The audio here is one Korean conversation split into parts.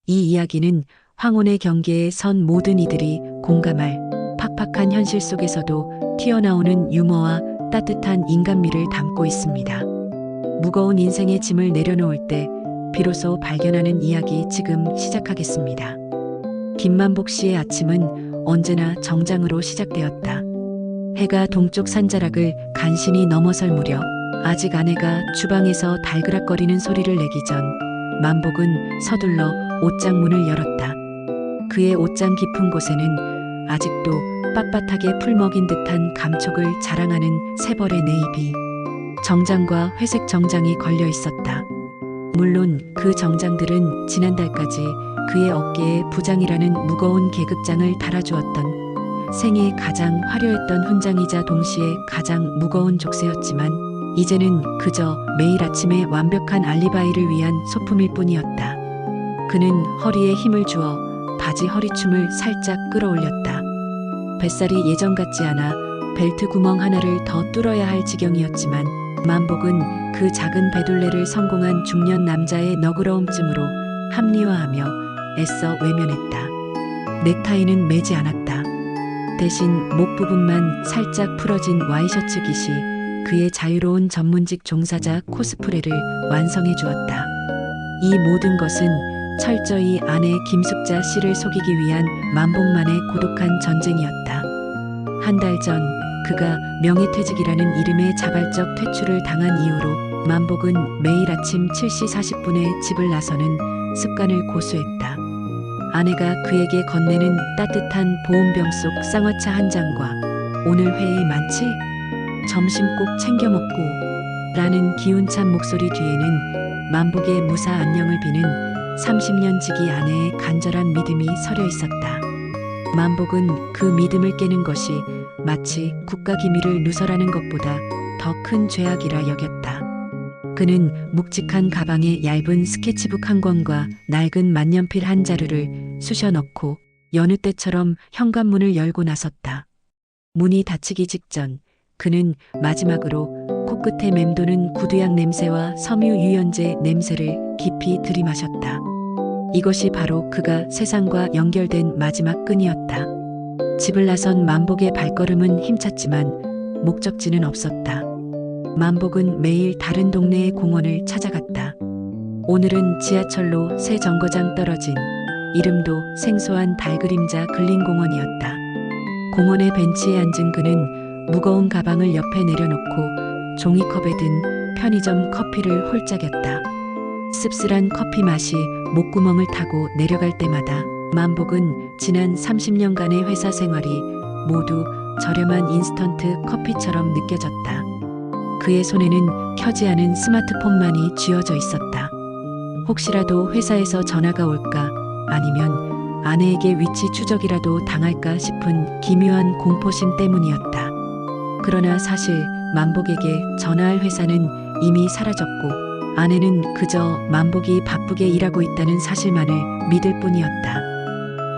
이 이야기는 황혼의 경계에 선 모든 이들이 공감할 팍팍한 현실 속에서도 튀어나오는 유머와 따뜻한 인간미를 담고 있습니다. 무거운 인생의 짐을 내려놓을 때 비로소 발견하는 이야기 지금 시작하겠습니다. 김만복 씨의 아침은 언제나 정장으로 시작되었다. 해가 동쪽 산자락을 간신히 넘어설 무렵 아직 아내가 주방에서 달그락거리는 소리를 내기 전 만복은 서둘러 옷장 문을 열었다. 그의 옷장 깊은 곳에는 아직도 빳빳하게 풀먹인 듯한 감촉을 자랑하는 세 벌의 네이비 정장과 회색 정장이 걸려 있었다. 물론 그 정장들은 지난달까지 그의 어깨에 부장이라는 무거운 계급장을 달아주었던 생애 가장 화려했던 훈장이자 동시에 가장 무거운 족쇄였지만 이제는 그저 매일 아침에 완벽한 알리바이를 위한 소품일 뿐이었다. 그는 허리에 힘을 주어 바지 허리춤을 살짝 끌어올렸다. 뱃살이 예전 같지 않아 벨트 구멍 하나를 더 뚫어야 할 지경이었지만 만복은 그 작은 배둘레를 성공한 중년 남자의 너그러움쯤으로 합리화하며 애써 외면했다. 넥타이는 매지 않았다. 대신 목 부분만 살짝 풀어진 와이셔츠 깃이 그의 자유로운 전문직 종사자 코스프레를 완성해 주었다. 이 모든 것은 철저히 아내 김숙자 씨를 속이기 위한 만복만의 고독한 전쟁이었다. 한 달 전 그가 명예퇴직이라는 이름의 자발적 퇴출을 당한 이후로 만복은 매일 아침 7시 40분에 집을 나서는 습관을 고수했다. 아내가 그에게 건네는 따뜻한 보온병 속 쌍화차 한 잔과 오늘 회의 많지? 점심 꼭 챙겨 먹고 라는 기운찬 목소리 뒤에는 만복의 무사 안녕을 비는 30년 지기 아내의 간절한 믿음이 서려 있었다. 만복은 그 믿음을 깨는 것이 마치 국가기밀을 누설하는 것보다 더 큰 죄악이라 여겼다. 그는 묵직한 가방에 얇은 스케치북 한 권과 낡은 만년필 한 자루를 쑤셔 넣고 여느 때처럼 현관문을 열고 나섰다. 문이 닫히기 직전 그는 마지막으로 코끝에 맴도는 구두약 냄새와 섬유 유연제 냄새를 깊이 들이마셨다. 이것이 바로 그가 세상과 연결된 마지막 끈이었다. 집을 나선 만복의 발걸음은 힘찼지만 목적지는 없었다. 만복은 매일 다른 동네의 공원을 찾아갔다. 오늘은 지하철로 새 정거장 떨어진 이름도 생소한 달그림자 근린 공원이었다. 공원의 벤치에 앉은 그는 무거운 가방을 옆에 내려놓고 종이컵에 든 편의점 커피를 홀짝였다. 씁쓸한 커피 맛이 목구멍을 타고 내려갈 때마다 만복은 지난 30년간의 회사 생활이 모두 저렴한 인스턴트 커피처럼 느껴졌다. 그의 손에는 켜지 않은 스마트폰만이 쥐어져 있었다. 혹시라도 회사에서 전화가 올까 아니면 아내에게 위치 추적이라도 당할까 싶은 기묘한 공포심 때문이었다. 그러나 사실 만복에게 전화할 회사는 이미 사라졌고 아내는 그저 만복이 바쁘게 일하고 있다는 사실만을 믿을 뿐이었다.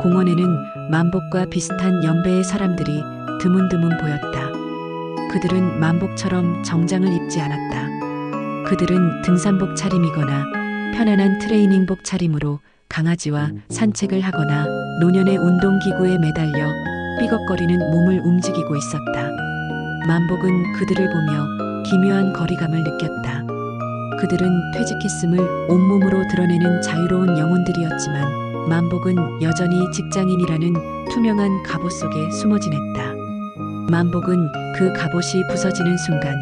공원에는 만복과 비슷한 연배의 사람들이 드문드문 보였다. 그들은 만복처럼 정장을 입지 않았다. 그들은 등산복 차림이거나 편안한 트레이닝복 차림으로 강아지와 산책을 하거나 노년의 운동기구에 매달려 삐걱거리는 몸을 움직이고 있었다. 만복은 그들을 보며 기묘한 거리감을 느꼈다. 그들은 퇴직했음을 온몸으로 드러내는 자유로운 영혼들이었지만 만복은 여전히 직장인이라는 투명한 갑옷 속에 숨어 지냈다. 만복은 그 갑옷이 부서지는 순간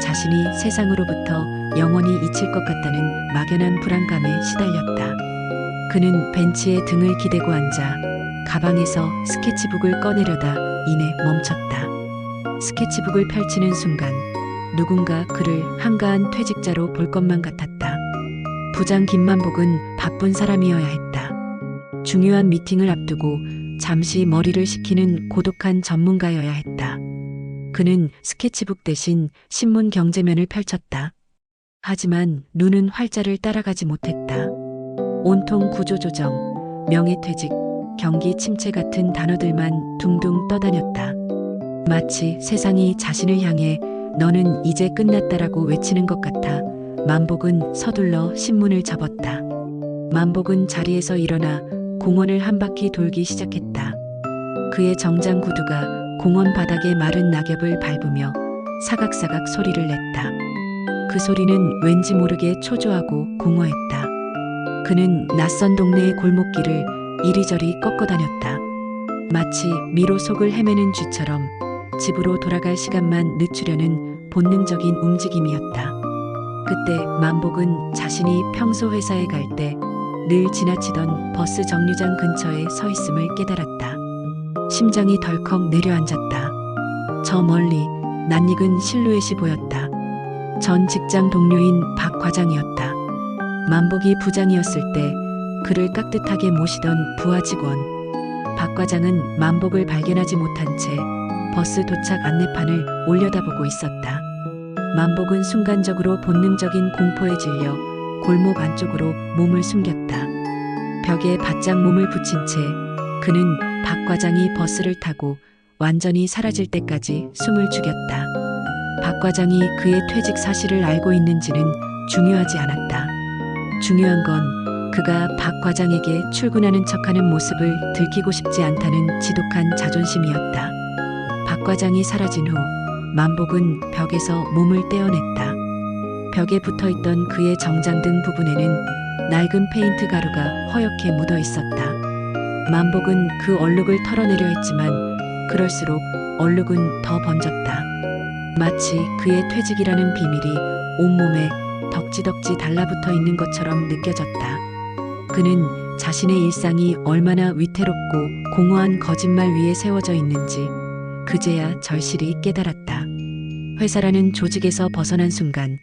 자신이 세상으로부터 영원히 잊힐 것 같다는 막연한 불안감에 시달렸다. 그는 벤치에 등을 기대고 앉아 가방에서 스케치북을 꺼내려다 이내 멈췄다. 스케치북을 펼치는 순간 누군가 그를 한가한 퇴직자로 볼 것만 같았다. 부장 김만복은 바쁜 사람이어야 했다. 중요한 미팅을 앞두고 잠시 머리를 식히는 고독한 전문가여야 했다. 그는 스케치북 대신 신문 경제면을 펼쳤다. 하지만 눈은 활자를 따라가지 못했다. 온통 구조조정, 명예퇴직, 경기 침체 같은 단어들만 둥둥 떠다녔다. 마치 세상이 자신을 향해 너는 이제 끝났다라고 외치는 것 같아 만복은 서둘러 신문을 접었다. 만복은 자리에서 일어나 공원을 한 바퀴 돌기 시작했다. 그의 정장 구두가 공원 바닥의 마른 낙엽을 밟으며 사각사각 소리를 냈다. 그 소리는 왠지 모르게 초조하고 공허했다. 그는 낯선 동네의 골목길을 이리저리 꺾어 다녔다. 마치 미로 속을 헤매는 쥐처럼 집으로 돌아갈 시간만 늦추려는 본능적인 움직임이었다. 그때 만복은 자신이 평소 회사에 갈 때 늘 지나치던 버스 정류장 근처에 서 있음을 깨달았다. 심장이 덜컥 내려앉았다. 저 멀리 낯익은 실루엣이 보였다. 전 직장 동료인 박 과장이었다. 만복이 부장이었을 때 그를 깍듯하게 모시던 부하 직원. 박 과장은 만복을 발견하지 못한 채 버스 도착 안내판을 올려다보고 있었다. 만복은 순간적으로 본능적인 공포에 질려 골목 안쪽으로 몸을 숨겼다. 벽에 바짝 몸을 붙인 채 그는 박 과장이 버스를 타고 완전히 사라질 때까지 숨을 죽였다. 박 과장이 그의 퇴직 사실을 알고 있는지는 중요하지 않았다. 중요한 건 그가 박 과장에게 출근하는 척하는 모습을 들키고 싶지 않다는 지독한 자존심이었다. 박 과장이 사라진 후 만복은 벽에서 몸을 떼어냈다. 벽에 붙어있던 그의 정장 등 부분에는 낡은 페인트 가루가 허옇게 묻어 있었다. 만복은 그 얼룩을 털어내려 했지만 그럴수록 얼룩은 더 번졌다. 마치 그의 퇴직이라는 비밀이 온몸에 덕지덕지 달라붙어 있는 것처럼 느껴졌다. 그는 자신의 일상이 얼마나 위태롭고 공허한 거짓말 위에 세워져 있는지 그제야 절실히 깨달았다. 회사라는 조직에서 벗어난 순간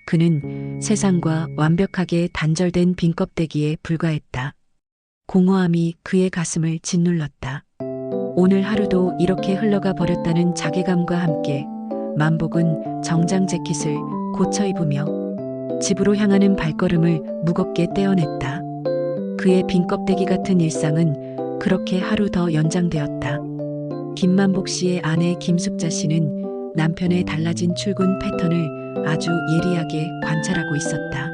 그는 세상과 완벽하게 단절된 빈 껍데기에 불과했다. 공허함이 그의 가슴을 짓눌렀다. 오늘 하루도 이렇게 흘러가 버렸다는 자괴감과 함께 만복은 정장 재킷을 고쳐 입으며 집으로 향하는 발걸음을 무겁게 떼어냈다. 그의 빈 껍데기 같은 일상은 그렇게 하루 더 연장되었다. 김만복 씨의 아내 김숙자 씨는 남편의 달라진 출근 패턴을 아주 예리하게 관찰하고 있었다.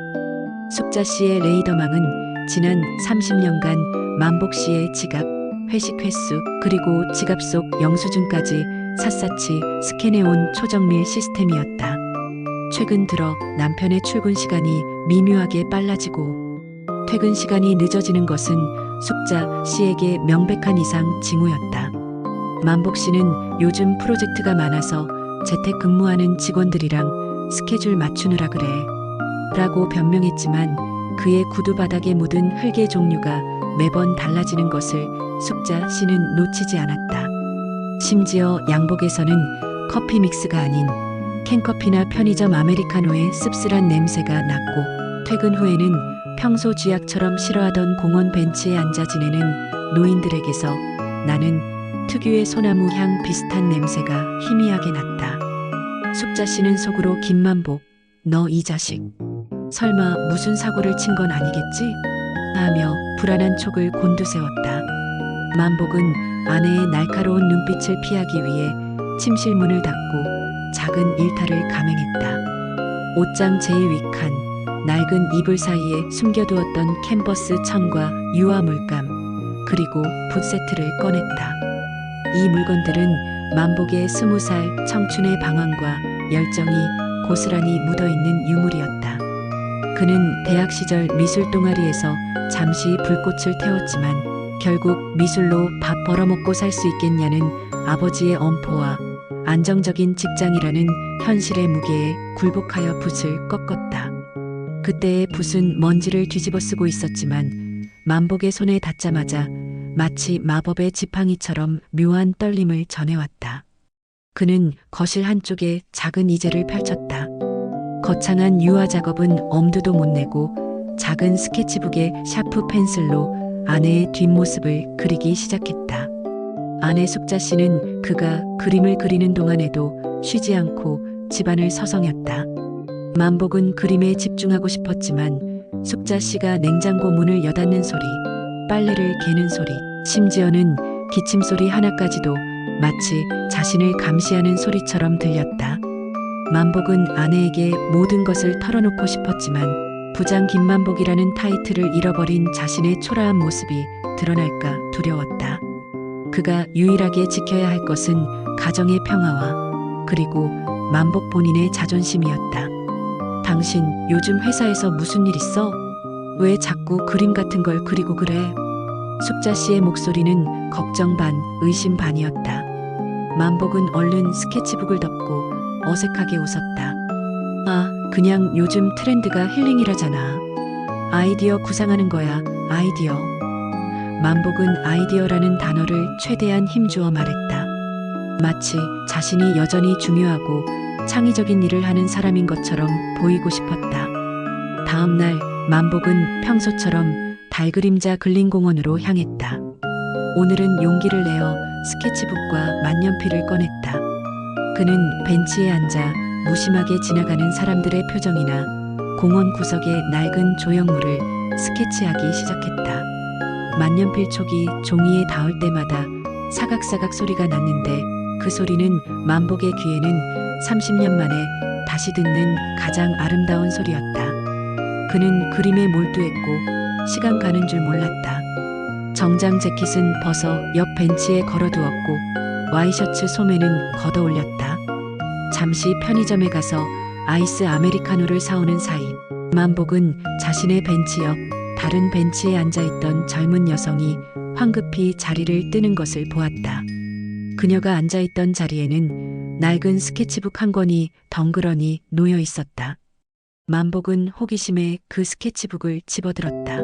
숙자 씨의 레이더망은 지난 30년간 만복 씨의 지갑, 회식 횟수, 그리고 지갑 속 영수증까지 샅샅이 스캔해온 초정밀 시스템이었다. 최근 들어 남편의 출근 시간이 미묘하게 빨라지고 퇴근 시간이 늦어지는 것은 숙자 씨에게 명백한 이상 징후였다. 만복 씨는 요즘 프로젝트가 많아서 재택근무하는 직원들이랑 스케줄 맞추느라 그래 라고 변명했지만 그의 구두 바닥에 묻은 흙의 종류가 매번 달라지는 것을 숙자 씨는 놓치지 않았다. 심지어 양복에서는 커피 믹스가 아닌 캔커피나 편의점 아메리카노의 씁쓸한 냄새가 났고 퇴근 후에는 평소 쥐약처럼 싫어하던 공원 벤치에 앉아 지내는 노인들에게서 나는 특유의 소나무 향 비슷한 냄새가 희미하게 났다. 숙자 씨는 속으로 김만복, 너 이 자식. 설마 무슨 사고를 친 건 아니겠지? 하며 불안한 촉을 곤두세웠다. 만복은 아내의 날카로운 눈빛을 피하기 위해 침실 문을 닫고 작은 일탈을 감행했다. 옷장 제일 윗칸, 낡은 이불 사이에 숨겨두었던 캔버스 천과 유화 물감, 그리고 붓 세트를 꺼냈다. 이 물건들은 만복의 20살 청춘의 방황과 열정이 고스란히 묻어있는 유물이었다. 그는 대학 시절 미술 동아리에서 잠시 불꽃을 태웠지만 결국 미술로 밥 벌어먹고 살 수 있겠냐는 아버지의 엄포와 안정적인 직장이라는 현실의 무게에 굴복하여 붓을 꺾었다. 그때의 붓은 먼지를 뒤집어 쓰고 있었지만 만복의 손에 닿자마자 마치 마법의 지팡이처럼 묘한 떨림을 전해왔다. 그는 거실 한쪽에 작은 이젤을 펼쳤다. 거창한 유화 작업은 엄두도 못 내고 작은 스케치북에 샤프 펜슬로 아내의 뒷모습을 그리기 시작했다. 아내 숙자 씨는 그가 그림을 그리는 동안에도 쉬지 않고 집안을 서성였다. 만복은 그림에 집중하고 싶었지만 숙자 씨가 냉장고 문을 여닫는 소리, 빨래를 개는 소리, 심지어는 기침 소리 하나까지도 마치 자신을 감시하는 소리처럼 들렸다. 만복은 아내에게 모든 것을 털어놓고 싶었지만 부장 김만복이라는 타이틀을 잃어버린 자신의 초라한 모습이 드러날까 두려웠다. 그가 유일하게 지켜야 할 것은 가정의 평화와 그리고 만복 본인의 자존심이었다. 당신 요즘 회사에서 무슨 일 있어? 왜 자꾸 그림 같은 걸 그리고 그래? 숙자 씨의 목소리는 걱정 반, 의심 반이었다. 만복은 얼른 스케치북을 덮고 어색하게 웃었다. 아, 그냥 요즘 트렌드가 힐링이라잖아. 아이디어 구상하는 거야, 아이디어. 만복은 아이디어라는 단어를 최대한 힘주어 말했다. 마치 자신이 여전히 중요하고 창의적인 일을 하는 사람인 것처럼 보이고 싶었다. 다음 날 만복은 평소처럼 달그림자 근린공원으로 향했다. 오늘은 용기를 내어 스케치북과 만년필을 꺼냈다. 그는 벤치에 앉아 무심하게 지나가는 사람들의 표정이나 공원 구석의 낡은 조형물을 스케치하기 시작했다. 만년필 촉이 종이에 닿을 때마다 사각사각 소리가 났는데 그 소리는 만복의 귀에는 30년 만에 다시 듣는 가장 아름다운 소리였다. 그는 그림에 몰두했고 시간 가는 줄 몰랐다. 정장 재킷은 벗어 옆 벤치에 걸어두었고 와이셔츠 소매는 걷어올렸다. 잠시 편의점에 가서 아이스 아메리카노를 사오는 사이 만복은 자신의 벤치 옆 다른 벤치에 앉아있던 젊은 여성이 황급히 자리를 뜨는 것을 보았다. 그녀가 앉아있던 자리에는 낡은 스케치북 한 권이 덩그러니 놓여 있었다. 만복은 호기심에 그 스케치북을 집어들었다.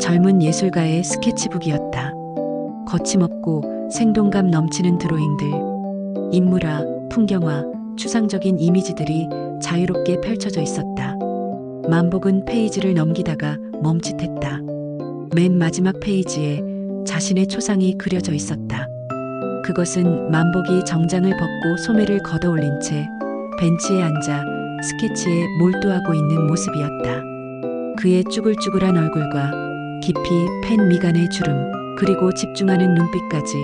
젊은 예술가의 스케치북이었다. 거침없고 생동감 넘치는 드로잉들, 인물화, 풍경화, 추상적인 이미지들이 자유롭게 펼쳐져 있었다. 만복은 페이지를 넘기다가 멈칫했다. 맨 마지막 페이지에 자신의 초상이 그려져 있었다. 그것은 만복이 정장을 벗고 소매를 걷어올린 채 벤치에 앉아 스케치에 몰두하고 있는 모습이었다. 그의 쭈글쭈글한 얼굴과 깊이 팬 미간의 주름, 그리고 집중하는 눈빛까지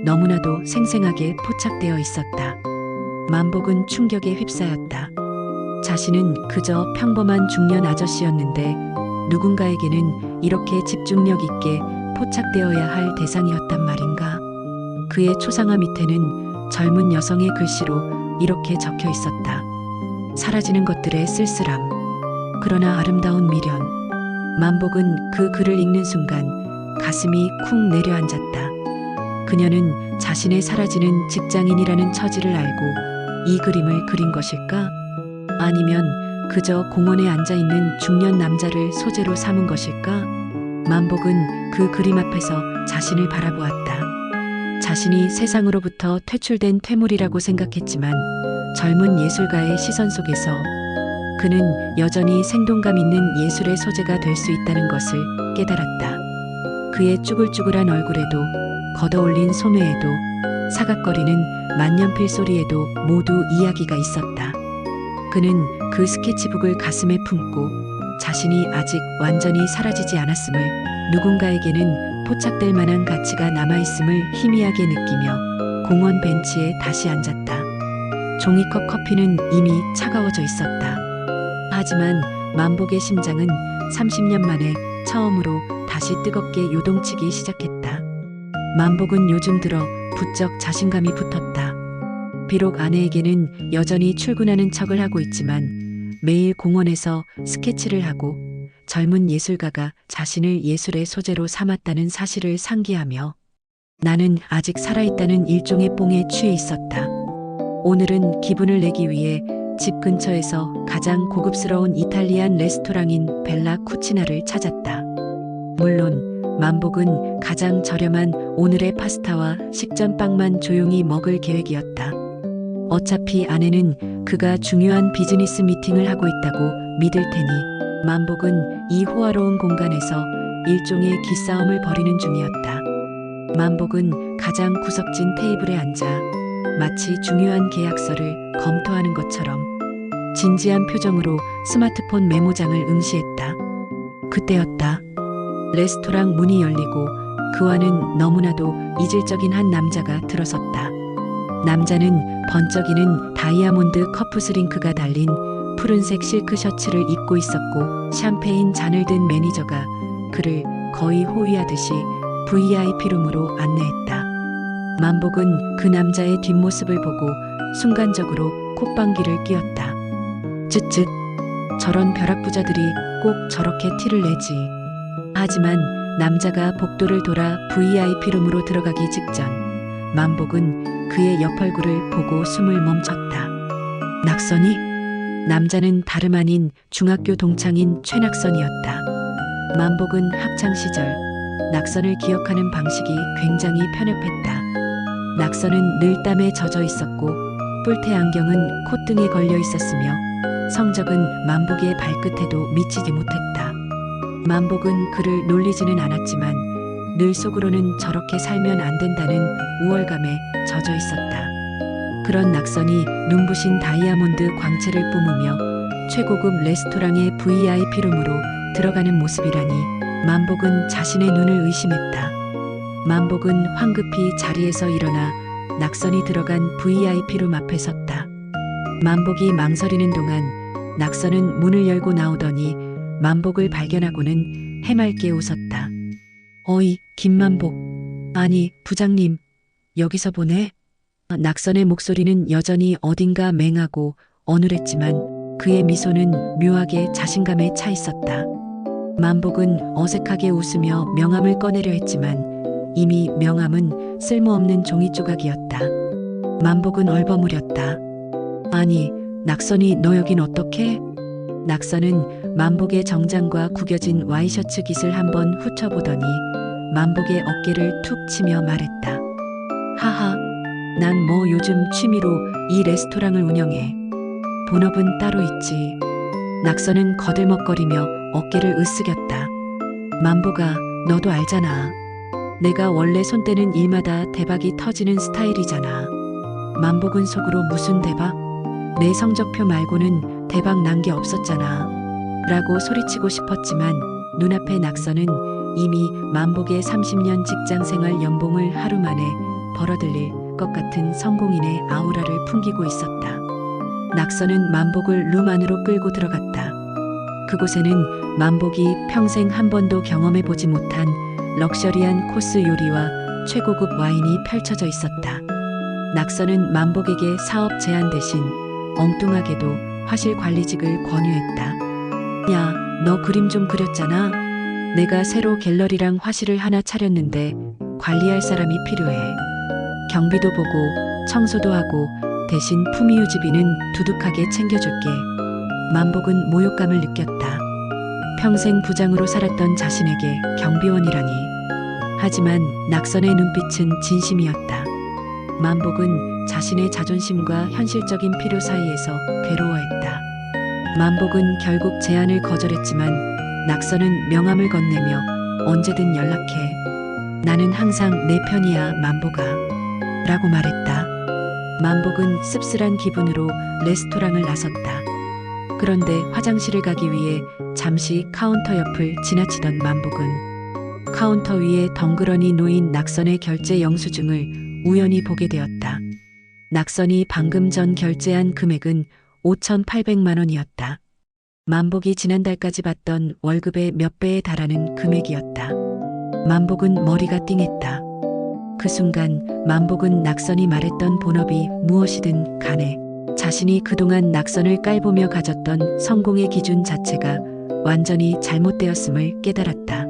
너무나도 생생하게 포착되어 있었다. 만복은 충격에 휩싸였다. 자신은 그저 평범한 중년 아저씨였는데 누군가에게는 이렇게 집중력 있게 포착되어야 할 대상이었단 말인가? 그의 초상화 밑에는 젊은 여성의 글씨로 이렇게 적혀 있었다. 사라지는 것들의 쓸쓸함, 그러나 아름다운 미련. 만복은 그 글을 읽는 순간 가슴이 쿵 내려앉았다. 그녀는 자신의 사라지는 직장인이라는 처지를 알고 이 그림을 그린 것일까? 아니면 그저 공원에 앉아있는 중년 남자를 소재로 삼은 것일까? 만복은 그 그림 앞에서 자신을 바라보았다. 자신이 세상으로부터 퇴출된 퇴물이라고 생각했지만 젊은 예술가의 시선 속에서 그는 여전히 생동감 있는 예술의 소재가 될 수 있다는 것을 깨달았다. 그의 쭈글쭈글한 얼굴에도 걷어올린 소매에도 사각거리는 만년필 소리에도 모두 이야기가 있었다. 그는 그 스케치북을 가슴에 품고 자신이 아직 완전히 사라지지 않았음을, 누군가에게는 포착될 만한 가치가 남아있음을 희미하게 느끼며 공원 벤치에 다시 앉았다. 종이컵 커피는 이미 차가워져 있었다. 하지만 만복의 심장은 30년 만에 처음으로 다시 뜨겁게 요동치기 시작했다. 만복은 요즘 들어 부쩍 자신감이 붙었다. 비록 아내에게는 여전히 출근하는 척을 하고 있지만 매일 공원에서 스케치를 하고 젊은 예술가가 자신을 예술의 소재로 삼았다는 사실을 상기하며 나는 아직 살아있다는 일종의 뽕에 취해 있었다. 오늘은 기분을 내기 위해 집 근처에서 가장 고급스러운 이탈리안 레스토랑인 벨라 쿠치나를 찾았다. 물론 만복은 가장 저렴한 오늘의 파스타와 식전빵만 조용히 먹을 계획이었다. 어차피 아내는 그가 중요한 비즈니스 미팅을 하고 있다고 믿을 테니 만복은 이 호화로운 공간에서 일종의 기싸움을 벌이는 중이었다. 만복은 가장 구석진 테이블에 앉아 마치 중요한 계약서를 검토하는 것처럼 진지한 표정으로 스마트폰 메모장을 응시했다. 그때였다. 레스토랑 문이 열리고 그 안은 너무나도 이질적인 한 남자가 들어섰다. 남자는 번쩍이는 다이아몬드 커프스링크가 달린 푸른색 실크 셔츠를 입고 있었고 샴페인 잔을 든 매니저가 그를 거의 호위하듯이 VIP룸으로 안내했다. 만복은 그 남자의 뒷모습을 보고 순간적으로 콧방귀를 뀌었다. 쯧쯧, 저런 벼락부자들이 꼭 저렇게 티를 내지. 하지만 남자가 복도를 돌아 VIP룸으로 들어가기 직전 만복은 그의 옆 얼굴을 보고 숨을 멈췄다. 낙선이? 남자는 다름 아닌 중학교 동창인 최낙선이었다. 만복은 학창시절 낙선을 기억하는 방식이 굉장히 편협했다. 낙선은 늘 땀에 젖어 있었고 뿔테 안경은 콧등에 걸려 있었으며 성적은 만복의 발끝에도 미치지 못했다. 만복은 그를 놀리지는 않았지만 늘 속으로는 저렇게 살면 안 된다는 우월감에 젖어 있었다. 그런 낙선이 눈부신 다이아몬드 광채를 뿜으며 최고급 레스토랑의 VIP룸으로 들어가는 모습이라니 만복은 자신의 눈을 의심했다. 만복은 황급히 자리에서 일어나 낙선이 들어간 VIP룸 앞에 섰다. 만복이 망설이는 동안 낙선은 문을 열고 나오더니 만복을 발견하고는 해맑게 웃었다. 어이, 김만복. 아니, 부장님. 여기서 보네? 낙선의 목소리는 여전히 어딘가 맹하고 어눌했지만 그의 미소는 묘하게 자신감에 차 있었다. 만복은 어색하게 웃으며 명함을 꺼내려 했지만 이미 명함은 쓸모없는 종이 조각이었다. 만복은 얼버무렸다. 아니, 낙선이 너 여긴 어떻게? 낙선은 만복의 정장과 구겨진 와이셔츠 깃을 한번 훑어보더니 만복의 어깨를 툭 치며 말했다. 하하, 난 뭐 요즘 취미로 이 레스토랑을 운영해. 본업은 따로 있지. 낙선은 거들먹거리며 어깨를 으쓱였다. 만복아, 너도 알잖아. 내가 원래 손 떼는 일마다 대박이 터지는 스타일이잖아. 만복은 속으로 무슨 대박? 내 성적표 말고는 대박 난 게 없었잖아. 라고 소리치고 싶었지만 눈앞의 낙선은 이미 만복의 30년 직장생활 연봉을 하루 만에 벌어들일 것 같은 성공인의 아우라를 풍기고 있었다. 낙선은 만복을 룸 안으로 끌고 들어갔다. 그곳에는 만복이 평생 한 번도 경험해 보지 못한 럭셔리한 코스 요리와 최고급 와인이 펼쳐져 있었다. 낙선은 만복에게 사업 제안 대신 엉뚱하게도 화실 관리직을 권유했다. 야, 너 그림 좀 그렸잖아. 내가 새로 갤러리랑 화실을 하나 차렸는데 관리할 사람이 필요해. 경비도 보고 청소도 하고 대신 품위 유지비는 두둑하게 챙겨줄게. 만복은 모욕감을 느꼈다. 평생 부장으로 살았던 자신에게 경비원이라니. 하지만 낙선의 눈빛은 진심이었다. 만복은 자신의 자존심과 현실적인 필요 사이에서 괴로워했다. 만복은 결국 제안을 거절했지만 낙선은 명함을 건네며 언제든 연락해. 나는 항상 내 편이야, 만복아. 라고 말했다. 만복은 씁쓸한 기분으로 레스토랑을 나섰다. 그런데 화장실을 가기 위해 잠시 카운터 옆을 지나치던 만복은 카운터 위에 덩그러니 놓인 낙선의 결제 영수증을 우연히 보게 되었다. 낙선이 방금 전 결제한 금액은 5,800만 원이었다. 만복이 지난달까지 받던 월급의 몇 배에 달하는 금액이었다. 만복은 머리가 띵했다. 그 순간 만복은 낙선이 말했던 본업이 무엇이든 간에 자신이 그동안 낙선을 깔보며 가졌던 성공의 기준 자체가 완전히 잘못되었음을 깨달았다.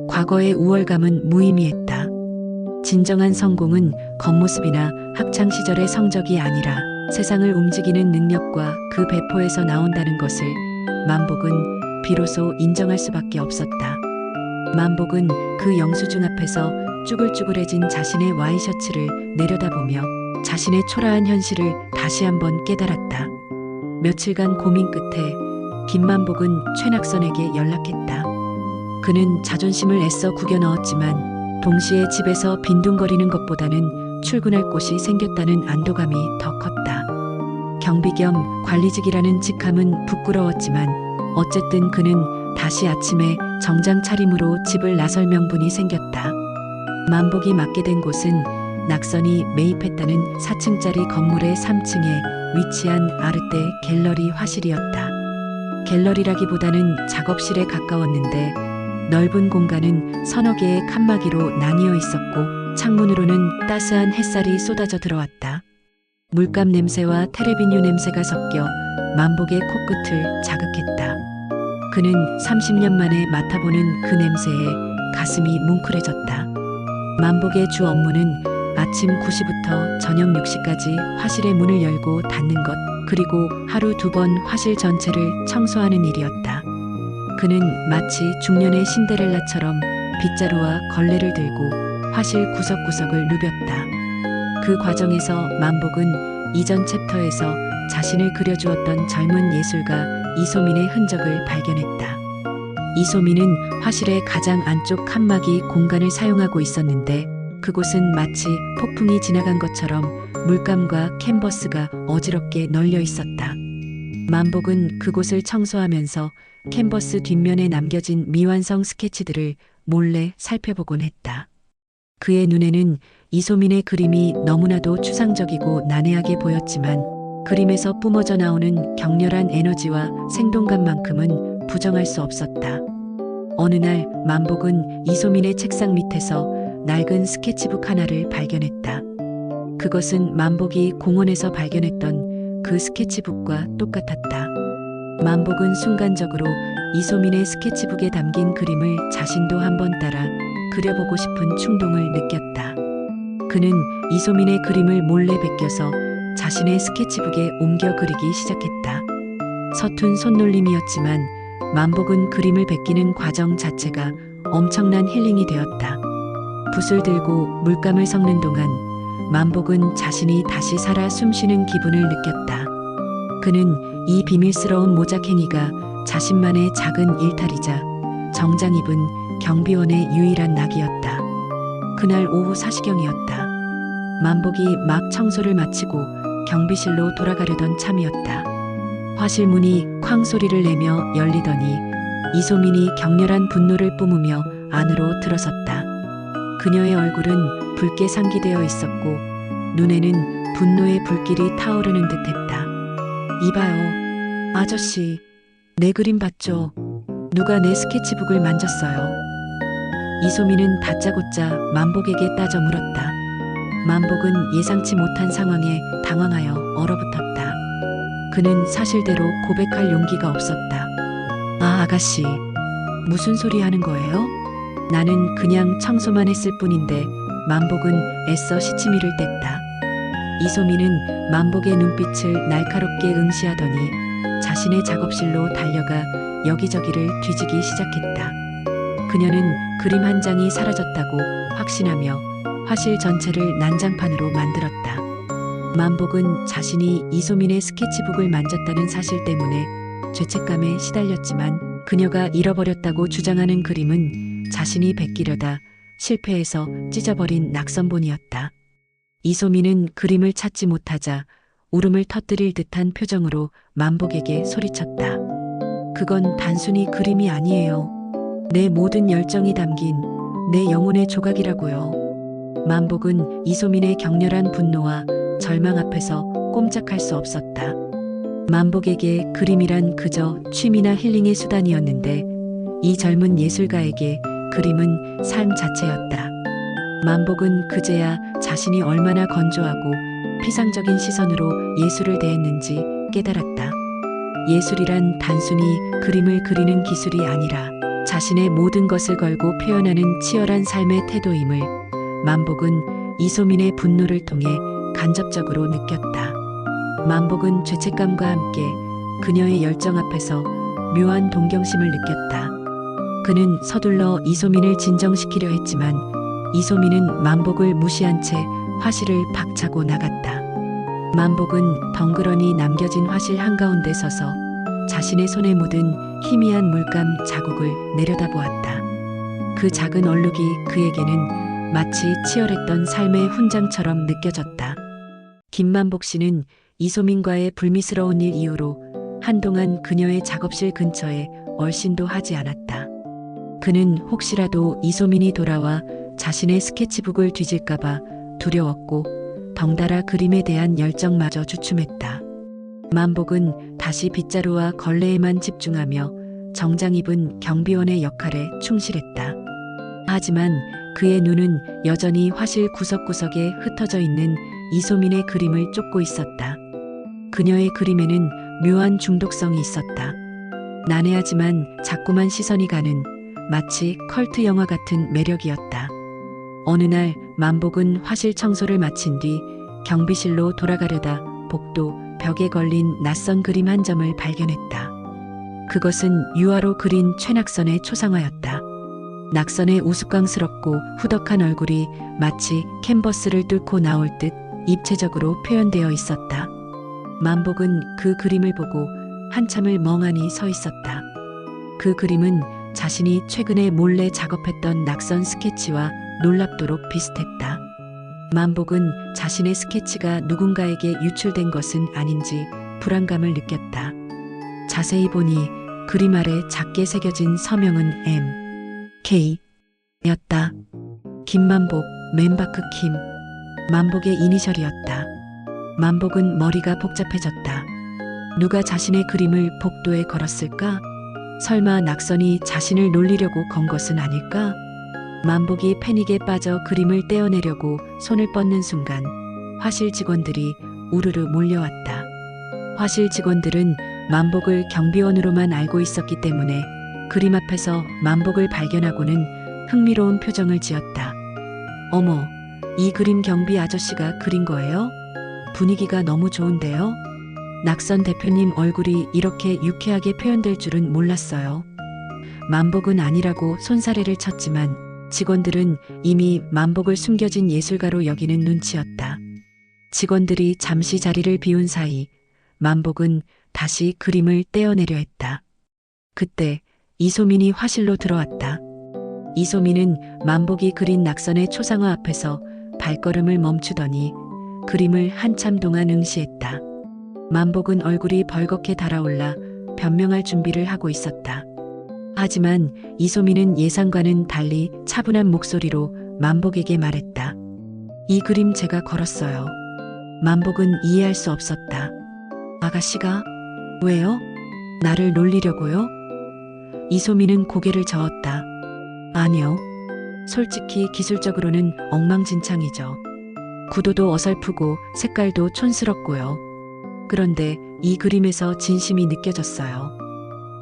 과거의 우월감은 무의미했다. 진정한 성공은 겉모습이나 학창시절의 성적이 아니라 세상을 움직이는 능력과 그 배포에서 나온다는 것을 만복은 비로소 인정할 수밖에 없었다. 만복은 그 영수증 앞에서 쭈글쭈글해진 자신의 와이셔츠를 내려다보며 자신의 초라한 현실을 다시 한번 깨달았다. 며칠간 고민 끝에 김만복은 최낙선에게 연락했다. 그는 자존심을 애써 구겨 넣었지만 동시에 집에서 빈둥거리는 것보다는 출근할 곳이 생겼다는 안도감이 더 컸다. 경비 겸 관리직이라는 직함은 부끄러웠지만 어쨌든 그는 다시 아침에 정장 차림으로 집을 나설 명분이 생겼다. 만복이 맡게 된 곳은 낙선이 매입했다는 4층짜리 건물의 3층에 위치한 아르떼 갤러리 화실이었다. 갤러리라기보다는 작업실에 가까웠는데 넓은 공간은 서너 개의 칸막이로 나뉘어 있었고 창문으로는 따스한 햇살이 쏟아져 들어왔다. 물감 냄새와 테레비뉴 냄새가 섞여 만복의 코끝을 자극했다. 그는 30년 만에 맡아보는 그 냄새에 가슴이 뭉클해졌다. 만복의 주 업무는 아침 9시부터 저녁 6시까지 화실의 문을 열고 닫는 것, 그리고 하루 2번 화실 전체를 청소하는 일이었다. 그는 마치 중년의 신데렐라처럼 빗자루와 걸레를 들고 화실 구석구석을 누볐다. 그 과정에서 만복은 이전 챕터에서 자신을 그려주었던 젊은 예술가 이소민의 흔적을 발견했다. 이소민은 화실의 가장 안쪽 칸막이 공간을 사용하고 있었는데 그곳은 마치 폭풍이 지나간 것처럼 물감과 캔버스가 어지럽게 널려 있었다. 만복은 그곳을 청소하면서 캔버스 뒷면에 남겨진 미완성 스케치들을 몰래 살펴보곤 했다. 그의 눈에는 이소민의 그림이 너무나도 추상적이고 난해하게 보였지만 그림에서 뿜어져 나오는 격렬한 에너지와 생동감만큼은 부정할 수 없었다. 어느 날 만복은 이소민의 책상 밑에서 낡은 스케치북 하나를 발견했다. 그것은 만복이 공원에서 발견했던 그 스케치북과 똑같았다. 만복은 순간적으로 이소민의 스케치북에 담긴 그림을 자신도 한번 따라 그려보고 싶은 충동을 느꼈다. 그는 이소민의 그림을 몰래 베껴서 자신의 스케치북에 옮겨 그리기 시작했다. 서툰 손놀림이었지만 만복은 그림을 베끼는 과정 자체가 엄청난 힐링이 되었다. 붓을 들고 물감을 섞는 동안 만복은 자신이 다시 살아 숨쉬는 기분을 느꼈다. 그는 이 비밀스러운 모작 행위가 자신만의 작은 일탈이자 정장 입은 경비원의 유일한 낙이었다. 그날 오후 4시경이었다. 만복이 막 청소를 마치고 경비실로 돌아가려던 참이었다. 화실 문이 쾅 소리를 내며 열리더니 이소민이 격렬한 분노를 뿜으며 안으로 들어섰다. 그녀의 얼굴은 붉게 상기되어 있었고 눈에는 분노의 불길이 타오르는 듯했다. 이봐요, 아저씨, 내 그림 봤죠? 누가 내 스케치북을 만졌어요? 이소민은 다짜고짜 만복에게 따져 물었다. 만복은 예상치 못한 상황에 당황하여 얼어붙었다. 그는 사실대로 고백할 용기가 없었다. 아, 아가씨, 무슨 소리 하는 거예요? 나는 그냥 청소만 했을 뿐인데. 만복은 애써 시치미를 뗐다. 이소민은 만복의 눈빛을 날카롭게 응시하더니 자신의 작업실로 달려가 여기저기를 뒤지기 시작했다. 그녀는 그림 한 장이 사라졌다고 확신하며 화실 전체를 난장판으로 만들었다. 만복은 자신이 이소민의 스케치북을 만졌다는 사실 때문에 죄책감에 시달렸지만 그녀가 잃어버렸다고 주장하는 그림은 자신이 베끼려다 실패해서 찢어버린 낙선본이었다. 이소민은 그림을 찾지 못하자 울음을 터뜨릴 듯한 표정으로 만복에게 소리쳤다. 그건 단순히 그림이 아니에요. 내 모든 열정이 담긴 내 영혼의 조각이라고요. 만복은 이소민의 격렬한 분노와 절망 앞에서 꼼짝할 수 없었다. 만복에게 그림이란 그저 취미나 힐링의 수단이었는데 이 젊은 예술가에게 그림은 삶 자체였다. 만복은 그제야 자신이 얼마나 건조하고 피상적인 시선으로 예술을 대했는지 깨달았다. 예술이란 단순히 그림을 그리는 기술이 아니라 자신의 모든 것을 걸고 표현하는 치열한 삶의 태도임을 만복은 이소민의 분노를 통해 간접적으로 느꼈다. 만복은 죄책감과 함께 그녀의 열정 앞에서 묘한 동경심을 느꼈다. 그는 서둘러 이소민을 진정시키려 했지만 이소민은 만복을 무시한 채 화실을 박차고 나갔다. 만복은 덩그러니 남겨진 화실 한가운데 서서 자신의 손에 묻은 희미한 물감 자국을 내려다보았다. 그 작은 얼룩이 그에게는 마치 치열했던 삶의 훈장처럼 느껴졌다. 김만복 씨는 이소민과의 불미스러운 일 이후로 한동안 그녀의 작업실 근처에 얼씬도 하지 않았다. 그는 혹시라도 이소민이 돌아와 자신의 스케치북을 뒤질까봐 두려웠고 덩달아 그림에 대한 열정마저 주춤했다. 만복은 다시 빗자루와 걸레에만 집중하며 정장 입은 경비원의 역할에 충실했다. 하지만 그의 눈은 여전히 화실 구석구석에 흩어져 있는 이소민의 그림을 쫓고 있었다. 그녀의 그림에는 묘한 중독성이 있었다. 난해하지만 자꾸만 시선이 가는 마치 컬트 영화 같은 매력이었다. 어느 날 만복은 화실 청소를 마친 뒤 경비실로 돌아가려다 복도 벽에 걸린 낯선 그림 한 점을 발견했다. 그것은 유화로 그린 최낙선의 초상화였다. 낙선의 우스꽝스럽고 후덕한 얼굴이 마치 캔버스를 뚫고 나올 듯 입체적으로 표현되어 있었다. 만복은 그 그림을 보고 한참을 멍하니 서 있었다. 그 그림은 자신이 최근에 몰래 작업했던 낙선 스케치와 놀랍도록 비슷했다. 만복은 자신의 스케치가 누군가에게 유출된 것은 아닌지 불안감을 느꼈다. 자세히 보니 그림 아래 작게 새겨진 서명은 M.K. 였다. 김만복, 맨바크 킴. 만복의 이니셜이었다. 만복은 머리가 복잡해졌다. 누가 자신의 그림을 복도에 걸었을까? 설마 낙선이 자신을 놀리려고 건 것은 아닐까? 만복이 패닉에 빠져 그림을 떼어내려고 손을 뻗는 순간 화실 직원들이 우르르 몰려왔다. 화실 직원들은 만복을 경비원으로만 알고 있었기 때문에 그림 앞에서 만복을 발견하고는 흥미로운 표정을 지었다. 어머, 이 그림 경비 아저씨가 그린 거예요? 분위기가 너무 좋은데요? 낙선 대표님 얼굴이 이렇게 유쾌하게 표현될 줄은 몰랐어요. 만복은 아니라고 손사래를 쳤지만 직원들은 이미 만복을 숨겨진 예술가로 여기는 눈치였다. 직원들이 잠시 자리를 비운 사이 만복은 다시 그림을 떼어내려 했다. 그때 이소민이 화실로 들어왔다. 이소민은 만복이 그린 낙선의 초상화 앞에서 발걸음을 멈추더니 그림을 한참 동안 응시했다. 만복은 얼굴이 벌겋게 달아올라 변명할 준비를 하고 있었다. 하지만 이소민은 예상과는 달리 차분한 목소리로 만복에게 말했다. 이 그림 제가 걸었어요. 만복은 이해할 수 없었다. 아가씨가? 왜요? 나를 놀리려고요? 이소민은 고개를 저었다. 아니요. 솔직히 기술적으로는 엉망진창이죠. 구도도 어설프고 색깔도 촌스럽고요. 그런데 이 그림에서 진심이 느껴졌어요.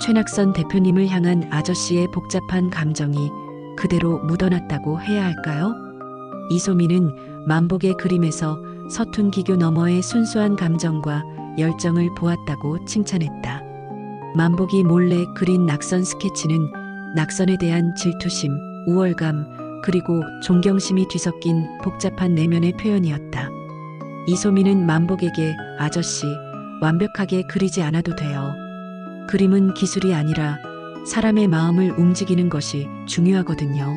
최낙선 대표님을 향한 아저씨의 복잡한 감정이 그대로 묻어났다고 해야 할까요? 이소민은 만복의 그림에서 서툰 기교 너머의 순수한 감정과 열정을 보았다고 칭찬했다. 만복이 몰래 그린 낙선 스케치는 낙선에 대한 질투심, 우월감, 그리고 존경심이 뒤섞인 복잡한 내면의 표현이었다. 이소민은 만복에게 아저씨, 완벽하게 그리지 않아도 돼요. 그림은 기술이 아니라 사람의 마음을 움직이는 것이 중요하거든요.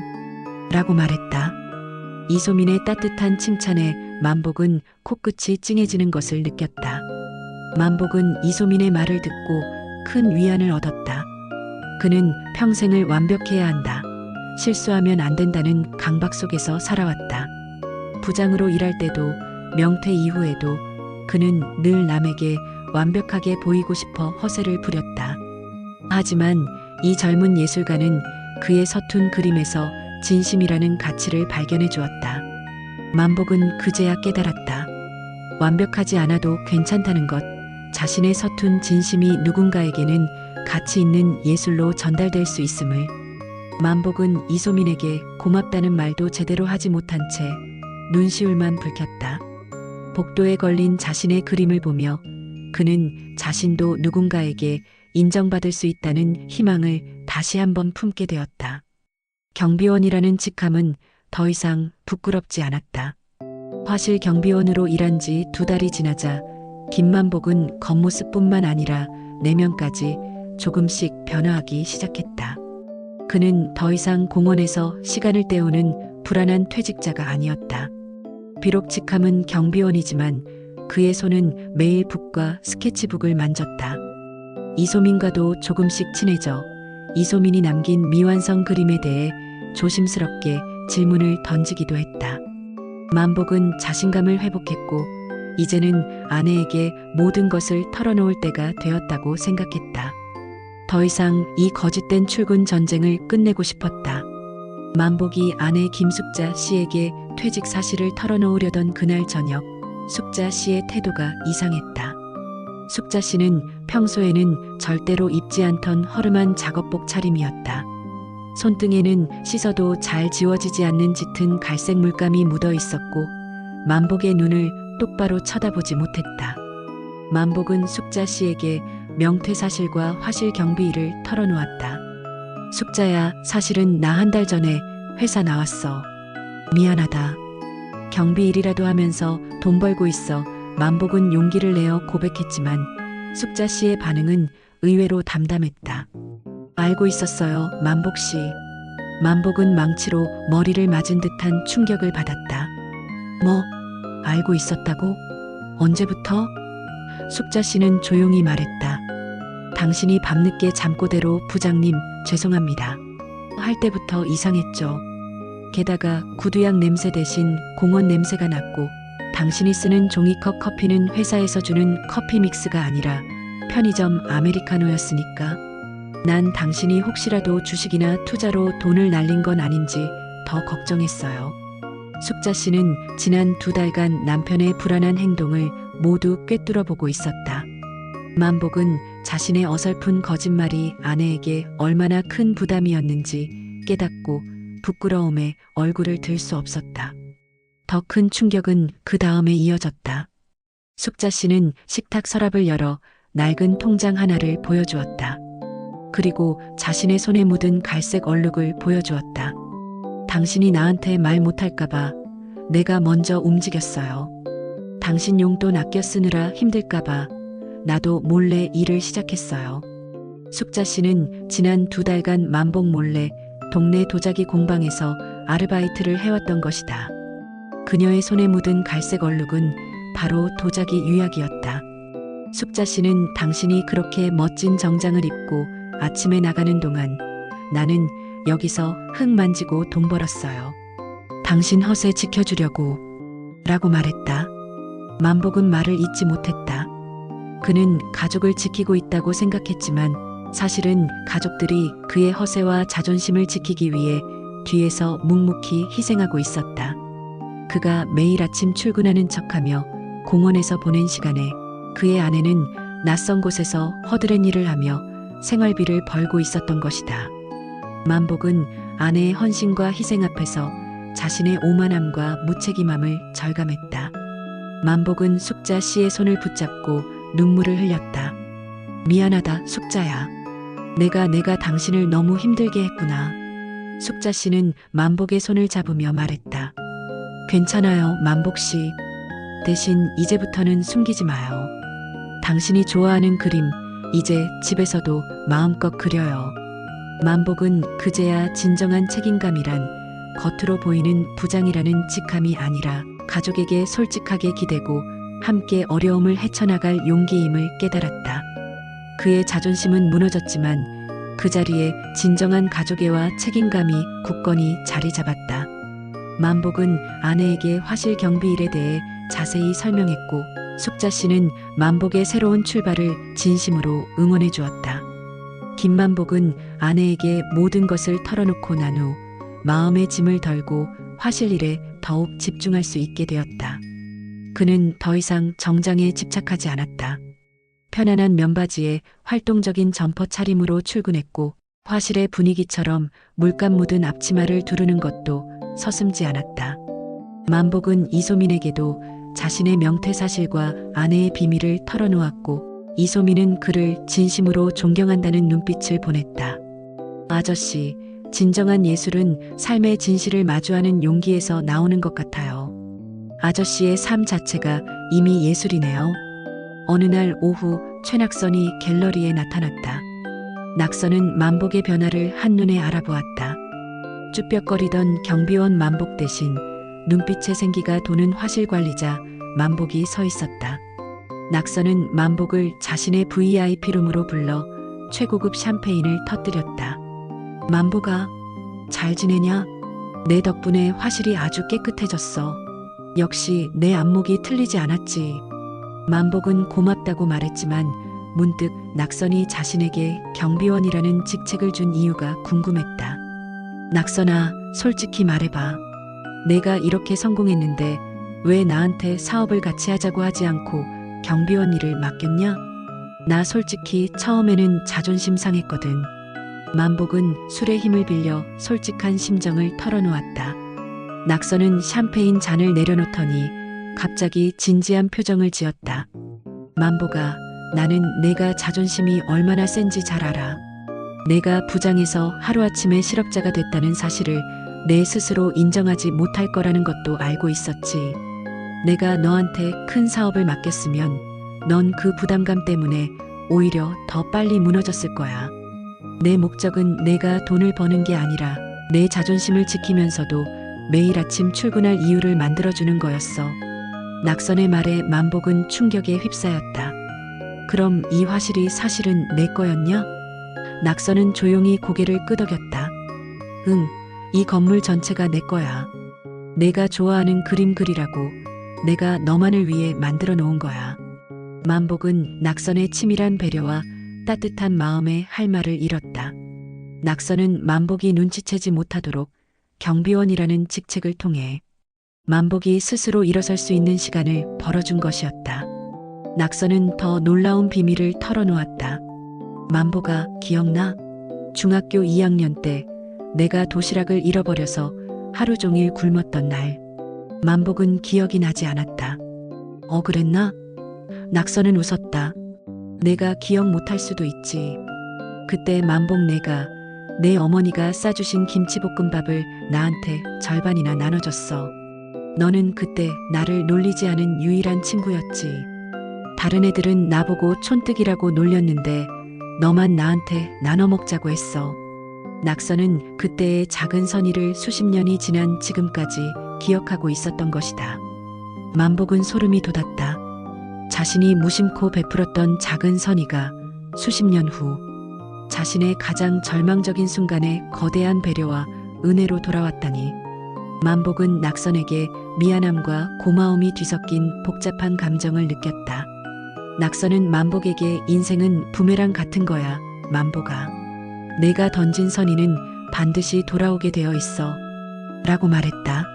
라고 말했다. 이소민의 따뜻한 칭찬에 만복은 코끝이 찡해지는 것을 느꼈다. 만복은 이소민의 말을 듣고 큰 위안을 얻었다. 그는 평생을 완벽해야 한다. 실수하면 안 된다는 강박 속에서 살아왔다. 부장으로 일할 때도 명퇴 이후에도 그는 늘 남에게 완벽하게 보이고 싶어 허세를 부렸다. 하지만 이 젊은 예술가는 그의 서툰 그림에서 진심이라는 가치를 발견해 주었다. 만복은 그제야 깨달았다. 완벽하지 않아도 괜찮다는 것, 자신의 서툰 진심이 누군가에게는 가치 있는 예술로 전달될 수 있음을. 만복은 이소민에게 고맙다는 말도 제대로 하지 못한 채 눈시울만 붉혔다. 복도에 걸린 자신의 그림을 보며 그는 자신도 누군가에게 인정받을 수 있다는 희망을 다시 한번 품게 되었다. 경비원이라는 직함은 더 이상 부끄럽지 않았다. 화실 경비원으로 일한 지 2달이 지나자 김만복은 겉모습뿐만 아니라 내면까지 조금씩 변화하기 시작했다. 그는 더 이상 공원에서 시간을 때우는 불안한 퇴직자가 아니었다. 비록 직함은 경비원이지만 그의 손은 매일 북과 스케치북을 만졌다. 이소민과도 조금씩 친해져 이소민이 남긴 미완성 그림에 대해 조심스럽게 질문을 던지기도 했다. 만복은 자신감을 회복했고 이제는 아내에게 모든 것을 털어놓을 때가 되었다고 생각했다. 더 이상 이 거짓된 출근 전쟁을 끝내고 싶었다. 만복이 아내 김숙자 씨에게 퇴직 사실을 털어놓으려던 그날 저녁, 숙자 씨의 태도가 이상했다. 숙자 씨는 평소에는 절대로 입지 않던 허름한 작업복 차림이었다. 손등에는 씻어도 잘 지워지지 않는 짙은 갈색 물감이 묻어 있었고 만복의 눈을 똑바로 쳐다보지 못했다. 만복은 숙자 씨에게 명퇴사실과 화실 경비일을 털어놓았다. 숙자야, 사실은 나 한 달 전에 회사 나왔어. 미안하다. 경비일이라도 하면서 돈 벌고 있어. 만복은 용기를 내어 고백했지만 숙자 씨의 반응은 의외로 담담했다. 알고 있었어요, 만복 씨. 만복은 망치로 머리를 맞은 듯한 충격을 받았다. 뭐? 알고 있었다고? 언제부터? 숙자 씨는 조용히 말했다. 당신이 밤늦게 잠꼬대로 부장님, 죄송합니다. 할 때부터 이상했죠. 게다가 구두약 냄새 대신 공원 냄새가 났고 당신이 쓰는 종이컵 커피는 회사에서 주는 커피 믹스가 아니라 편의점 아메리카노였으니까. 난 당신이 혹시라도 주식이나 투자로 돈을 날린 건 아닌지 더 걱정했어요. 숙자 씨는 지난 2달간 남편의 불안한 행동을 모두 꿰뚫어 보고 있었다. 만복은 자신의 어설픈 거짓말이 아내에게 얼마나 큰 부담이었는지 깨닫고 부끄러움에 얼굴을 들 수 없었다. 더 큰 충격은 그 다음에 이어졌다. 숙자 씨는 식탁 서랍을 열어 낡은 통장 하나를 보여주었다. 그리고 자신의 손에 묻은 갈색 얼룩을 보여주었다. 당신이 나한테 말 못할까봐 내가 먼저 움직였어요. 당신 용돈 아껴 쓰느라 힘들까봐 나도 몰래 일을 시작했어요. 숙자 씨는 지난 2달간 만복 몰래 동네 도자기 공방에서 아르바이트를 해왔던 것이다. 그녀의 손에 묻은 갈색 얼룩은 바로 도자기 유약이었다. 숙자 씨는 당신이 그렇게 멋진 정장을 입고 아침에 나가는 동안 나는 여기서 흙 만지고 돈 벌었어요. 당신 허세 지켜주려고 라고 말했다. 만복은 말을 잇지 못했다. 그는 가족을 지키고 있다고 생각했지만 사실은 가족들이 그의 허세와 자존심을 지키기 위해 뒤에서 묵묵히 희생하고 있었다. 그가 매일 아침 출근하는 척하며 공원에서 보낸 시간에 그의 아내는 낯선 곳에서 허드렛 일을 하며 생활비를 벌고 있었던 것이다. 만복은 아내의 헌신과 희생 앞에서 자신의 오만함과 무책임함을 절감했다. 만복은 숙자 씨의 손을 붙잡고 눈물을 흘렸다. 미안하다, 숙자야. 내가 당신을 너무 힘들게 했구나. 숙자 씨는 만복의 손을 잡으며 말했다. 괜찮아요, 만복 씨. 대신 이제부터는 숨기지 마요. 당신이 좋아하는 그림, 이제 집에서도 마음껏 그려요. 만복은 그제야 진정한 책임감이란 겉으로 보이는 부장이라는 직함이 아니라 가족에게 솔직하게 기대고 함께 어려움을 헤쳐나갈 용기임을 깨달았다. 그의 자존심은 무너졌지만 그 자리에 진정한 가족애와 책임감이 굳건히 자리 잡았다. 만복은 아내에게 화실 경비일에 대해 자세히 설명했고 숙자 씨는 만복의 새로운 출발을 진심으로 응원해 주었다. 김만복은 아내에게 모든 것을 털어놓고 난 후 마음의 짐을 덜고 화실 일에 더욱 집중할 수 있게 되었다. 그는 더 이상 정장에 집착하지 않았다. 편안한 면바지에 활동적인 점퍼 차림으로 출근했고 화실의 분위기처럼 물감 묻은 앞치마를 두르는 것도 서슴지 않았다. 만복은 이소민에게도 자신의 명퇴사실과 아내의 비밀을 털어놓았고 이소민은 그를 진심으로 존경한다는 눈빛을 보냈다. 아저씨, 진정한 예술은 삶의 진실을 마주하는 용기에서 나오는 것 같아요. 아저씨의 삶 자체가 이미 예술이네요. 어느 날 오후 최낙선이 갤러리에 나타났다. 낙선은 만복의 변화를 한눈에 알아보았다. 쭈뼛거리던 경비원 만복 대신 눈빛의 생기가 도는 화실 관리자 만복이 서 있었다. 낙선은 만복을 자신의 VIP룸으로 불러 최고급 샴페인을 터뜨렸다. 만복아, 잘 지내냐? 내 덕분에 화실이 아주 깨끗해졌어. 역시 내 안목이 틀리지 않았지. 만복은 고맙다고 말했지만 문득 낙선이 자신에게 경비원이라는 직책을 준 이유가 궁금했다. 낙선아, 솔직히 말해봐. 내가 이렇게 성공했는데 왜 나한테 사업을 같이 하자고 하지 않고 경비원 일을 맡겼냐? 나 솔직히 처음에는 자존심 상했거든. 만복은 술의 힘을 빌려 솔직한 심정을 털어놓았다. 낙선은 샴페인 잔을 내려놓더니 갑자기 진지한 표정을 지었다. 만복아, 나는 내가 자존심이 얼마나 센지 잘 알아. 내가 부장에서 하루아침에 실업자가 됐다는 사실을 내 스스로 인정하지 못할 거라는 것도 알고 있었지. 내가 너한테 큰 사업을 맡겼으면 넌 그 부담감 때문에 오히려 더 빨리 무너졌을 거야. 내 목적은 내가 돈을 버는 게 아니라 내 자존심을 지키면서도 매일 아침 출근할 이유를 만들어주는 거였어. 낙선의 말에 만복은 충격에 휩싸였다. 그럼 이 화실이 사실은 내 거였냐? 낙선은 조용히 고개를 끄덕였다. 응, 이 건물 전체가 내 거야. 내가 좋아하는 그림 그리라고. 내가 너만을 위해 만들어 놓은 거야. 만복은 낙선의 치밀한 배려와 따뜻한 마음에 할 말을 잃었다. 낙선은 만복이 눈치채지 못하도록 경비원이라는 직책을 통해 만복이 스스로 일어설 수 있는 시간을 벌어준 것이었다. 낙선은 더 놀라운 비밀을 털어놓았다. 만복아, 기억나? 중학교 2학년 때 내가 도시락을 잃어버려서 하루 종일 굶었던 날. 만복은 기억이 나지 않았다. 그랬나? 낙선은 웃었다. 내가 기억 못할 수도 있지. 그때 만복 내 어머니가 싸주신 김치볶음밥을 나한테 절반이나 나눠줬어. 너는 그때 나를 놀리지 않은 유일한 친구였지. 다른 애들은 나보고 촌뜨기라고 놀렸는데 너만 나한테 나눠 먹자고 했어. 낙선은 그때의 작은 선의를 수십 년이 지난 지금까지 기억하고 있었던 것이다. 만복은 소름이 돋았다. 자신이 무심코 베풀었던 작은 선의가 수십 년 후 자신의 가장 절망적인 순간에 거대한 배려와 은혜로 돌아왔다니. 만복은 낙선에게 미안함과 고마움이 뒤섞인 복잡한 감정을 느꼈다. 낙선은 만복에게 인생은 부메랑 같은 거야, 만복아. 내가 던진 선의는 반드시 돌아오게 되어 있어. 라고 말했다.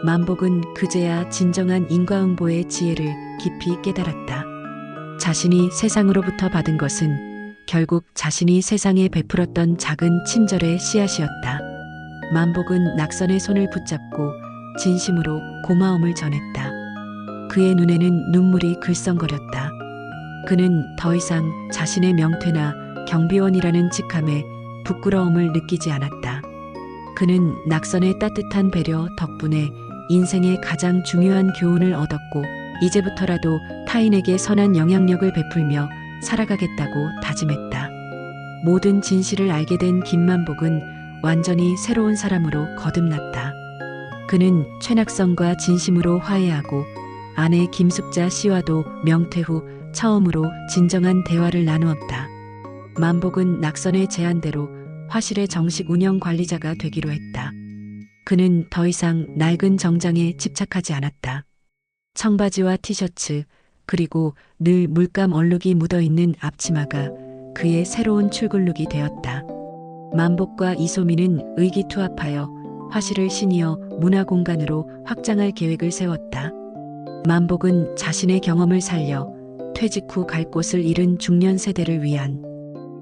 만복은 그제야 진정한 인과응보의 지혜를 깊이 깨달았다. 자신이 세상으로부터 받은 것은 결국 자신이 세상에 베풀었던 작은 친절의 씨앗이었다. 만복은 낙선의 손을 붙잡고 진심으로 고마움을 전했다. 그의 눈에는 눈물이 글썽거렸다. 그는 더 이상 자신의 명퇴나 경비원이라는 직함에 부끄러움을 느끼지 않았다. 그는 낙선의 따뜻한 배려 덕분에 인생의 가장 중요한 교훈을 얻었고 이제부터라도 타인에게 선한 영향력을 베풀며 살아가겠다고 다짐했다. 모든 진실을 알게 된 김만복은 완전히 새로운 사람으로 거듭났다. 그는 최낙선과 진심으로 화해하고 아내 김숙자 씨와도 명퇴 후 처음으로 진정한 대화를 나누었다. 만복은 낙선의 제안대로 화실의 정식 운영 관리자가 되기로 했다. 그는 더 이상 낡은 정장에 집착하지 않았다. 청바지와 티셔츠, 그리고 늘 물감 얼룩이 묻어있는 앞치마가 그의 새로운 출근룩이 되었다. 만복과 이소미는 의기투합하여 화실을 시니어 문화공간으로 확장할 계획을 세웠다. 만복은 자신의 경험을 살려 퇴직 후 갈 곳을 잃은 중년 세대를 위한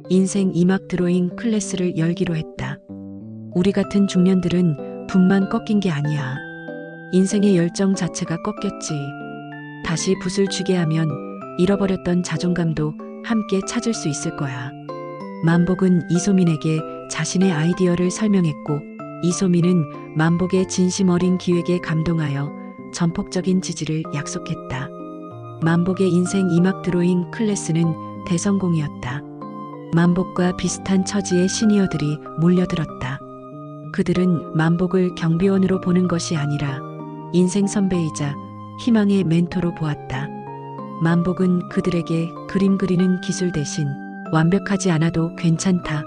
인생 이막 드로잉 클래스를 열기로 했다. 우리 같은 중년들은 붓만 꺾인 게 아니야. 인생의 열정 자체가 꺾였지. 다시 붓을 쥐게 하면 잃어버렸던 자존감도 함께 찾을 수 있을 거야. 만복은 이소민에게 자신의 아이디어를 설명했고 이소민은 만복의 진심 어린 기획에 감동하여 전폭적인 지지를 약속했다. 만복의 인생 이막 드로잉 클래스는 대성공이었다. 만복과 비슷한 처지의 시니어들이 몰려들었다. 그들은 만복을 경비원으로 보는 것이 아니라 인생 선배이자 희망의 멘토로 보았다. 만복은 그들에게 그림 그리는 기술 대신 완벽하지 않아도 괜찮다.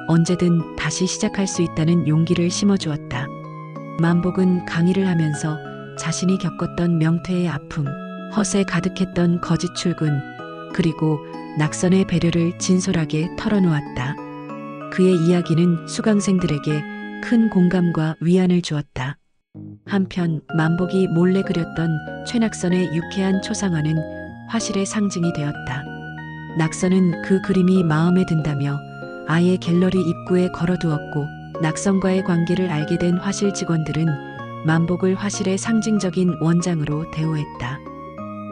언제든 다시 시작할 수 있다는 용기를 심어주었다. 만복은 강의를 하면서 자신이 겪었던 명퇴의 아픔, 헛에 가득했던 거짓 출근, 그리고 낙선의 배려를 진솔하게 털어놓았다. 그의 이야기는 수강생들에게 큰 공감과 위안을 주었다. 한편 만복이 몰래 그렸던 최낙선의 유쾌한 초상화는 화실의 상징이 되었다. 낙선은 그 그림이 마음에 든다며 아예 갤러리 입구에 걸어두었고, 낙선과의 관계를 알게 된 화실 직원들은 만복을 화실의 상징적인 원장으로 대우했다.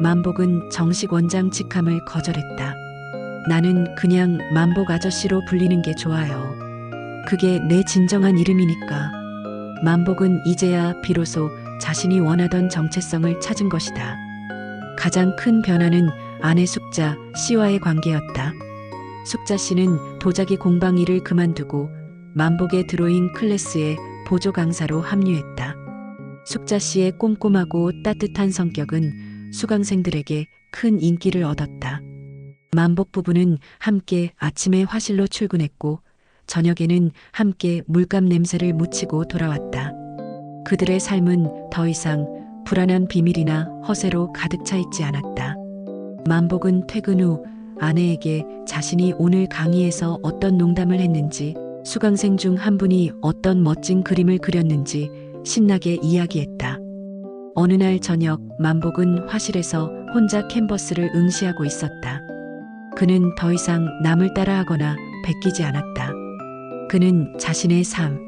만복은 정식 원장 직함을 거절했다. 나는 그냥 만복 아저씨로 불리는 게 좋아요. 그게 내 진정한 이름이니까. 만복은 이제야 비로소 자신이 원하던 정체성을 찾은 것이다. 가장 큰 변화는 아내 숙자 씨와의 관계였다. 숙자 씨는 도자기 공방 일을 그만두고 만복의 드로잉 클래스에 보조 강사로 합류했다. 숙자 씨의 꼼꼼하고 따뜻한 성격은 수강생들에게 큰 인기를 얻었다. 만복 부부는 함께 아침에 화실로 출근했고, 저녁에는 함께 물감 냄새를 묻히고 돌아왔다. 그들의 삶은 더 이상 불안한 비밀이나 허세로 가득 차 있지 않았다. 만복은 퇴근 후 아내에게 자신이 오늘 강의에서 어떤 농담을 했는지, 수강생 중 한 분이 어떤 멋진 그림을 그렸는지 신나게 이야기했다. 어느 날 저녁, 만복은 화실에서 혼자 캔버스를 응시하고 있었다. 그는 더 이상 남을 따라하거나 베끼지 않았다. 그는 자신의 삶,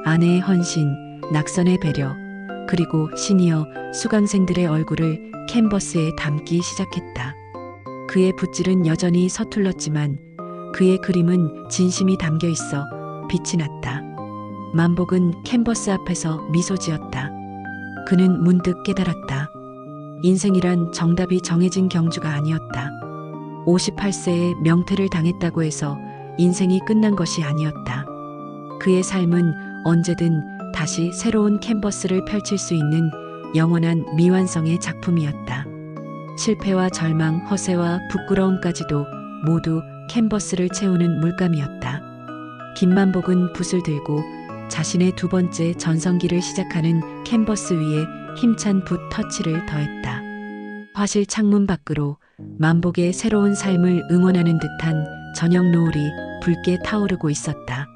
아내의 헌신, 낙선의 배려, 그리고 시니어 수강생들의 얼굴을 캔버스에 담기 시작했다. 그의 붓질은 여전히 서툴렀지만 그의 그림은 진심이 담겨 있어 빛이 났다. 만복은 캔버스 앞에서 미소 지었다. 그는 문득 깨달았다. 인생이란 정답이 정해진 경주가 아니었다. 58세에 명퇴를 당했다고 해서 인생이 끝난 것이 아니었다. 그의 삶은 언제든 다시 새로운 캔버스를 펼칠 수 있는 영원한 미완성의 작품이었다. 실패와 절망, 허세와 부끄러움까지도 모두 캔버스를 채우는 물감이었다. 김만복은 붓을 들고 자신의 두 번째 전성기를 시작하는 캔버스 위에 힘찬 붓 터치를 더했다. 화실 창문 밖으로 만복의 새로운 삶을 응원하는 듯한 저녁 노을이 붉게 타오르고 있었다.